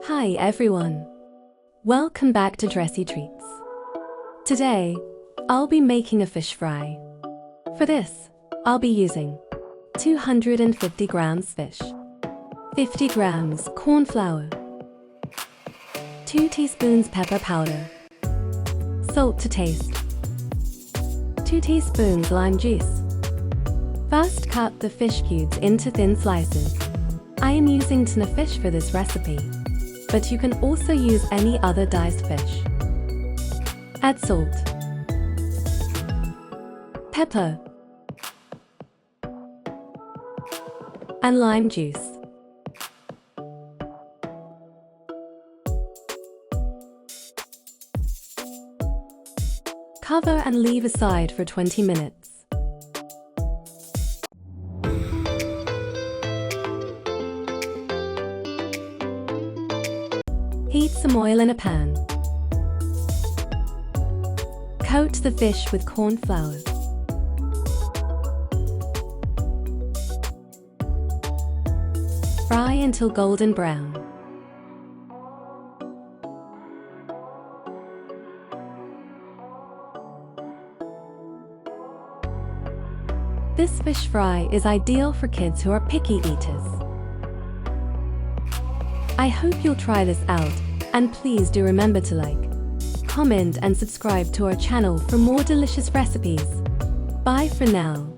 Hi everyone! Welcome back to Dressytreats. Today, I'll be making a fish fry. For this, I'll be using 250 grams fish, 50 grams corn flour, 2 teaspoons pepper powder, salt to taste, 2 teaspoons lime juice. First, cut the fish cubes into thin slices. I am using tuna fish for this recipe, but you can also use any other diced fish. Add salt, pepper, and lime juice. Cover and leave aside for 20 minutes. Heat some oil in a pan. Coat the fish with corn flour. Fry until golden brown. This fish fry is ideal for kids who are picky eaters. I hope you'll try this out, and please do remember to like, comment and subscribe to our channel for more delicious recipes. Bye for now.